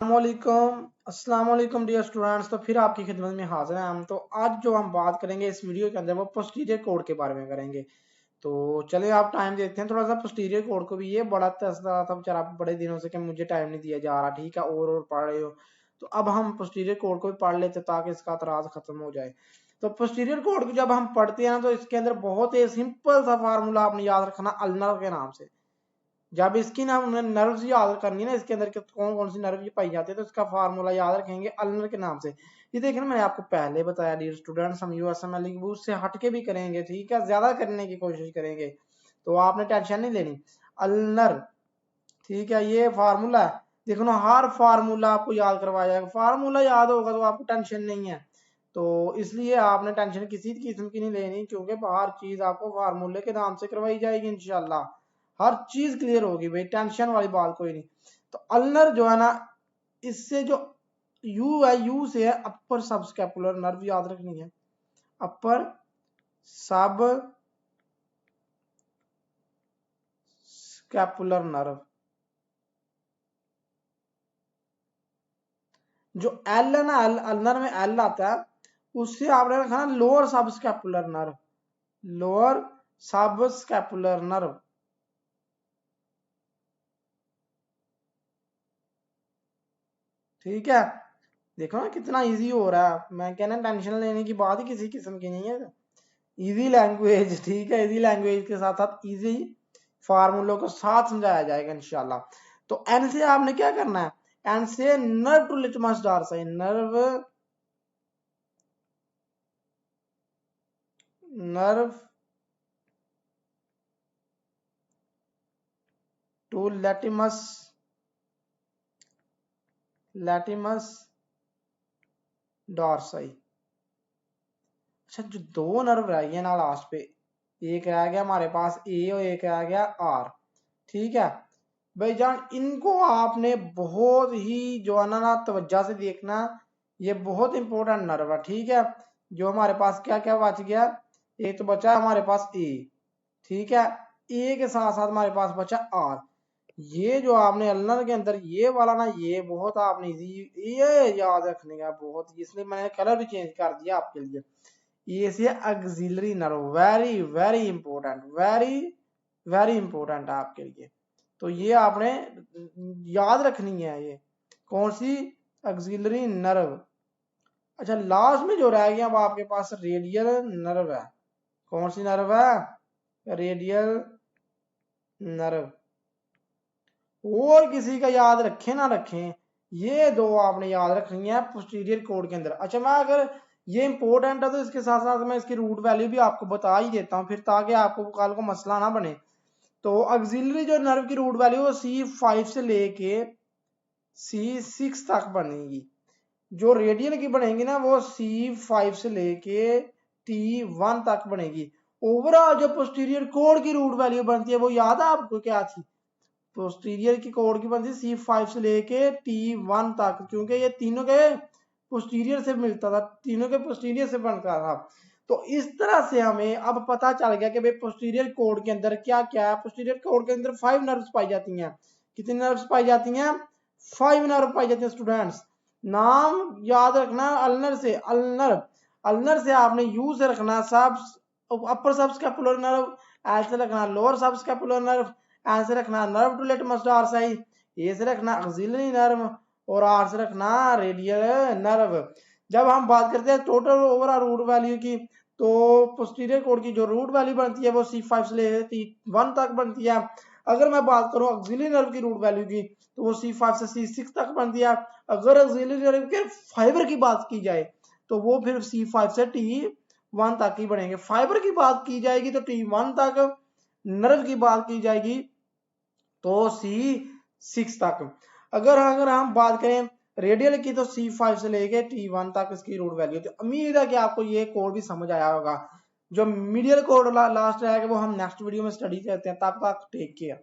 अस्सलाम वालेकुम dear students. तो फिर आपकी खिदमत में हाजिर हैं हम। तो आज जो हम बात करेंगे इस वीडियो के अंदर वो पोस्टीरियर कोड के बारे में करेंगे। तो चले आप टाइम देते हैं थोड़ा सा पोस्टीरियर कोड को भी। ये बड़ा तरसता था बेचारा बड़े दिनों से कि मुझे टाइम नहीं दिया जा रहा, ठीक है, और पढ़ रहे हो। तो अब हम पोस्टीरियर कोड को भी पढ़ लेते ताकि इसका तराज खत्म हो जाए। तो पोस्टीरियर कोड को जब हम पढ़ते हैं तो इसके अंदर बहुत ही सिंपल सा फार्मूला आपने याद रखना अल्नर के नाम से। जब इसकी ना हमने नर्व्स याद करनी है ना, इसके अंदर कौन कौन सी नर्व पाई जाती है, तो इसका फार्मूला याद रखेंगे अल्नर के नाम से। ये देखिए ना, मैंने आपको पहले बताया डियर स्टूडेंट्स, हम यूएसएमएल से हटके भी करेंगे, ठीक है, ज्यादा करने की कोशिश करेंगे, तो आपने टेंशन नहीं लेनी। अल्नर, ठीक है, ये फार्मूला है। देखो ना, हर फार्मूला आपको याद करवाया जाएगा। फार्मूला याद होगा तो आपको टेंशन नहीं है। तो इसलिए आपने टेंशन किसी किस्म की नहीं लेनी, क्योंकि हर चीज आपको फार्मूले के नाम से करवाई जाएगी इंशाल्लाह। हर चीज क्लियर होगी भाई, टेंशन वाली बात कोई नहीं। तो अल्नर जो है ना, इससे जो यू है, यू से है अपर सब स्कैपुलर नर्व, याद रखनी है अपर सब स्कैपुलर नर्व। जो एल है ना, अल्नर में एल आता है, उससे आपने रखा ना लोअर सब स्कैपुलर नर्व, लोअर सब स्कैपुलर नर्व। ठीक है, देखो ना कितना इजी हो रहा है। मैं कहना टेंशन लेने की बात ही किसी किस्म की नहीं है। इजी लैंग्वेज, ठीक है, इजी लैंग्वेज के साथ साथ इजी फार्मूलों को साथ समझाया जाएगा इंशाल्लाह। तो एन से आपने क्या करना है, एन से nerve to latissimus dorsi, nerve nerve to latissimus dorsi. अच्छा, जो दो नर्व रह गए ना लास्ट पे, एक रह गया हमारे पास ए और एक रह गया आर, ठीक है भाई जान, इनको आपने बहुत ही जो है ना तवज्जो से देखना। ये बहुत इंपॉर्टेंट नर्व है, ठीक है। जो हमारे पास क्या क्या बच गया, एक तो बचा हमारे पास ए, ठीक है, ए के साथ साथ हमारे पास बचा आर। ये जो आपने अल्नर के अंदर ये वाला ना, ये बहुत आपने इजी ये याद रखने का बहुत, इसलिए मैंने कलर भी चेंज कर दिया आपके लिए। ये से auxiliary nerve, very very important, very very important है आपके लिए। तो ये आपने याद रखनी है। ये कौन सी, ऑक्सिलरी नर्व। अच्छा, लास्ट में जो रह गया अब आपके पास रेडियल नर्व है। कौन सी नर्व है, रेडियल नर्व। और किसी का याद रखें ना रखें, ये दो आपने याद रखनी है पोस्टीरियर कोड के अंदर। अच्छा, मैं अगर ये इंपॉर्टेंट है तो इसके साथ साथ मैं इसकी रूट वैल्यू भी आपको बता ही देता हूँ, फिर ताकि आपको कल को मसला ना बने। तो ऑक्सिलरी जो नर्व की रूट वैल्यू वो C5 से लेके C6 तक बनेगी। जो रेडियल की बनेगी ना वो C5 से लेके T1 तक बनेगी। ओवरऑल जो पोस्टीरियर कोड की रूट वैल्यू बनती है वो याद है आपको क्या थी, पोस्टीरियर की कोड की बनती C5 से लेके T1 तक, क्योंकि ये तीनों के पोस्टीरियर से मिलता था, तीनों के पोस्टीरियर से बनता था। तो इस तरह से हमें अब पता चल गया कि भाई पोस्टीरियर कोड के अंदर क्या क्या है। पोस्टीरियर कोड के अंदर 5 नर्व्स पाई जाती हैं। कितनी नर्व्स पाई जाती हैं, 5 नर्व पाई जाती हैं स्टूडेंट्स। नाम याद रखना अल्नर से, अल्नर, अल्नर से आपने यू से रखना सब अपर सब स्कैपुलर नर्व, एल से रखना लोअर सब स्कैपुलर नर्व, एन से रखना नर्व टू लिटमस डॉर्सी, ए से रखना ऑक्सिलरी नर्व, और आर से रखना रेडियल नर्व। जब हम बात करते हैं टोटल ओवरऑल रूट वैल्यू की, तो पोस्टीरियर कोड की जो रूट वैल्यू बनती है वो C5 से लेकर T1 तक बनती है। अगर मैं बात करूं ऑक्सिलरी नर्व की रूट वैल्यू की, तो वो C5 से C6 तक बनती है। अगर ऑक्सिलरी नर्व के फाइबर की बात की जाए तो वो फिर C5 से T1 तक ही बनेंगे। फाइबर की बात की जाएगी तो T1 तक, नर्व की बात की जाएगी तो C6 तक। अगर अगर हम बात करें रेडियल की तो C5 से लेके T1 तक इसकी रूट वैल्यू। तो उम्मीद है कि आपको ये कोड भी समझ आया होगा। जो मीडियल कोड लास्ट रहेगा वो हम नेक्स्ट वीडियो में स्टडी करते हैं। तब तक टेक केयर।